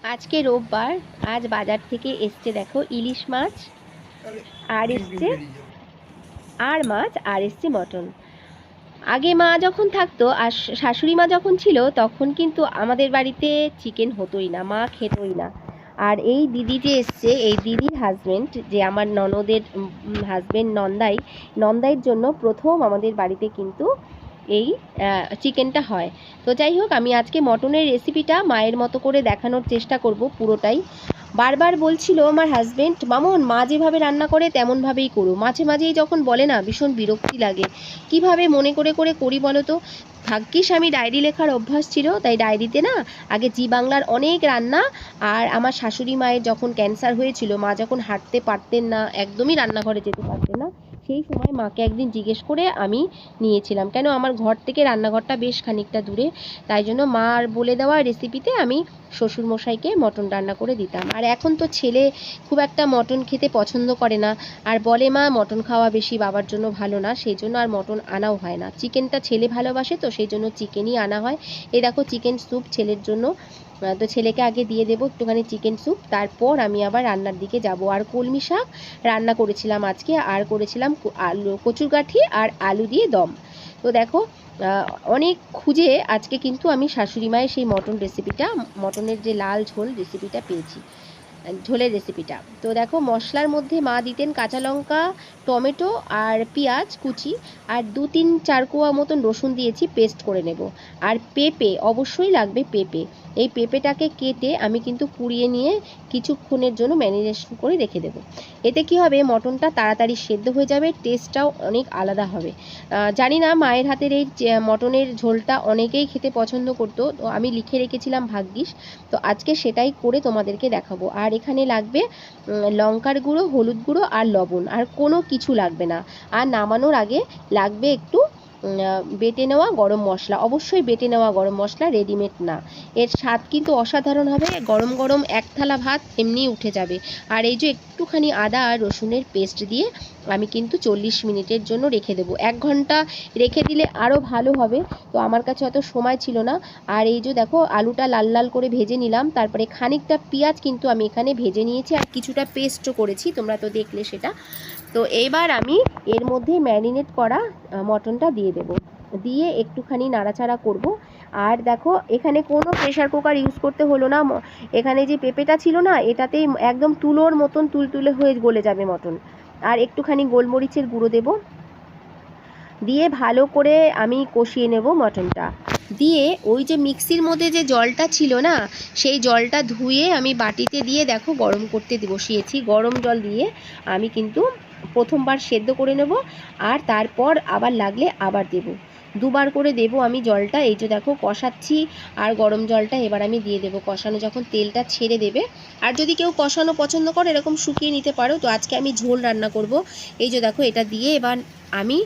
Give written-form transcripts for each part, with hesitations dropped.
আজকে রোববার। আজ বাজার থেকে এসছে দেখো ইলিশ মাছ, আর এসছে আর মাছ, আর এসছে মটন। আগে মা যখন থাকতো আর শাশুড়ি মা যখন ছিল তখন কিন্তু আমাদের বাড়িতে চিকেন হতোই না, মা খেতোই না। আর এই দিদি যে এসছে, এই দিদির হাজবেন্ড, যে আমার ননদের হাজবেন্ড, নন্দাইয়ের জন্য প্রথম আমাদের বাড়িতে কিন্তু এই চিকেনটা হয়। তো যাই হোক, আমি আজকে মটনের রেসিপিটা মায়ের মতো করে দেখানোর চেষ্টা করব পুরোটাই। বারবার বলছিল আমার হাজবেন্ড, মামুন মা যেভাবে রান্না করে তেমনভাবেই করো। মাঝে মাঝেই যখন বলে না, ভীষণ বিরক্তি লাগে। কিভাবে মনে করে করে করি বলো তো। ভাগ্যিস আমি ডায়েরি লেখার অভ্যাস ছিল, তাই ডায়েরিতে না আগে জি বাংলার অনেক রান্না। আর আমার শাশুড়ি মায়ের যখন ক্যান্সার হয়েছিল, মা যখন হাঁটতে পারতেন না, একদমই রান্নাঘরে যেতে পারতেন না, সেই সময় মাকে একদিন জিজ্ঞেস করে আমি নিয়েছিলাম। কেন, আমার ঘর থেকে রান্নাঘরটা বেশ খানিকটা দূরে, তাই জন্য মার বলে দেওয়া রেসিপিতে আমি শ্বশুরমশাইকে মটন রান্না করে দিতাম। আর এখন তো ছেলে খুব একটা মটন খেতে পছন্দ করে না, আর বলে মা মটন খাওয়া বেশি বাবার জন্য ভালো না, সেই জন্য আর মটন আনাও হয় না। চিকেনটা ছেলে ভালোবাসে, তো সেই জন্য চিকেনই আনা হয়। এই দেখো চিকেন স্যুপ ছেলের জন্য, তো ছেলেকে আগে দিয়ে দেবো একটুখানি চিকেন স্যুপ, তারপর আমি আবার রান্নার দিকে যাব। আর কলমি শাক রান্না করেছিলাম আজকে, আর করেছিলাম আলু, কচুরগাঠি আর আলু দিয়ে দম। তো দেখো অনেক খুঁজে আজকে কিন্তু আমি শাশুড়ি মায়ের সেই মটন রেসিপিটা, মটনের যে লাল ঝোল রেসিপিটা পেয়েছি, ঝোলের রেসিপিটা। তো দেখো মশলার মধ্যে মা দিতেন কাঁচা লঙ্কা, টমেটো আর পেঁয়াজ কুচি, আর 2-3-4 কোয়া মতন রসুন দিয়েছি, পেস্ট করে নেব। আর পেঁপে অবশ্যই লাগবে, পেঁপে। এই পেঁপেটাকে কেটে আমি কিন্তু কুড়িয়ে নিয়ে কিছুক্ষণের জন্য ম্যারিনেশন করে রেখে দেবো। এতে কি হবে, মটনটা তাড়াতাড়ি সেদ্ধ হয়ে যাবে, টেস্টটাও অনেক আলাদা হবে। জানি না মায়ের হাতের এই মটনের ঝোলটা অনেকেই খেতে পছন্দ করতো, তো আমি লিখে রেখেছিলাম ভাগ্যিস, তো আজকে সেটাই করে তোমাদেরকে দেখাবো। আর এখানে লাগবে লঙ্কার গুঁড়ো, হলুদ গুঁড়ো আর লবণ, আর কোনো কিছু লাগবে না। আর নামানোর আগে লাগবে একটু বেটে নেওয়া গরম মশলা, অবশ্যই বেটে নেওয়া গরম মশলা, রেডিমেড না। এর স্বাদ কিন্তু অসাধারণ হবে, গরম গরম এক থালা ভাত এমনি উঠে যাবে। আর এই যে একটুখানি আদা আর রসুনের পেস্ট দিয়ে আমি কিন্তু 40 মিনিটের জন্য রেখে দেবো। 1 ঘন্টা রেখে দিলে আরও ভালো হবে, তো আমার কাছে অত সময় ছিল না। আর এই যে দেখো আলুটা লাল লাল করে ভেজে নিলাম, তারপরে খানিকটা পেঁয়াজ কিন্তু আমি এখানে ভেজে নিয়েছি, আর কিছুটা পেস্টও করেছি, তোমরা তো দেখলে সেটা। তো এবার আমি এর মধ্যে ম্যারিনেট করা মটনটা দিয়ে দেব, দিয়ে একটুখানি নাড়াচাড়া করব। আর দেখো এখানে কোনো প্রেশার কুকার ইউজ করতে হলো না, এখানে যে পেঁপেটা ছিল না, এটাতেই একদম তুলোর মতন তুলতুলে হয়ে গলে যাবে মটন। আর একটুখানি গোলমরিচের গুঁড়ো দেব, দিয়ে ভালো করে আমি কষিয়ে নেব মটনটা। দিয়ে ওই যে মিক্সির মধ্যে যে জলটা ছিল না, সেই জলটা ধুয়ে আমি বাটিতে দিয়ে দেখো গরম করতে বসিয়েছি। গরম জল দিয়ে আমি কিন্তু প্রথমবার সেদ্ধ করে নেব, আর তারপর আবার লাগলে আবার দেব, দুবার করে দেব আমি জলটা। এই যে দেখো কষাচ্ছি, আর গরম জলটা এবার আমি দিয়ে দেবো কষানো যখন তেলটা ছেড়ে দেবে। আর যদি কেউ কষানো পছন্দ করে এরকম শুকিয়ে নিতে পারো, তো আজকে আমি ঝোল রান্না করব। এই যে দেখো এটা দিয়ে এবার আমি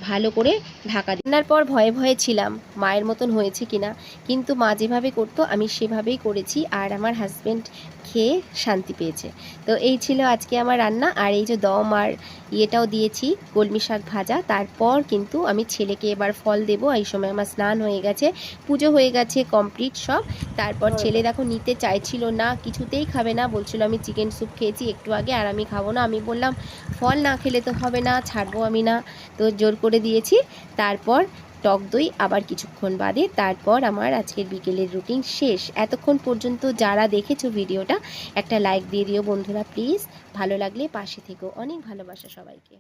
ভালো করে ঢাকা দিই। রান্নার পর ভয়ে ভয়ে ছিলাম মায়ের মতন হয়েছে কিনা, কিন্তু মা যেভাবে করতো আমি সেভাবেই করেছি, আর আমার হাজব্যান্ড খেয়ে শান্তি পেয়েছে। তো এই ছিল আজকে আমার রান্না। আর এই যে দম আর ইয়েটাও দিয়েছি, কলমি শাক ভাজা। তারপর কিন্তু আমি ছেলেকে এবার ফল দেবো। এই সময় আমার স্নান হয়ে গেছে, পুজো হয়ে গেছে, কমপ্লিট সব। তারপর ছেলে দেখো নিতে চাইছিল না, কিছুতেই খাবে না, বলছিল আমি চিকেন স্যুপ খেয়েছি একটু আগে, আর আমি খাবো না। আমি বললাম ফল না খেলে তো হবে না, ছাড়বো আমি না, তো জোর করে দিয়েছি। তারপর টক দই আবার কিছুক্ষণ বাদে, তারপর আমার আজকের বিকেলের রুটিন শেষ। এতক্ষণ পর্যন্ত যারা দেখেছো ভিডিওটা, একটা লাইক দিয়ে দিও বন্ধুরা প্লিজ। ভালো লাগলে পাশে থেকো। অনেক ভালোবাসা সবাইকে।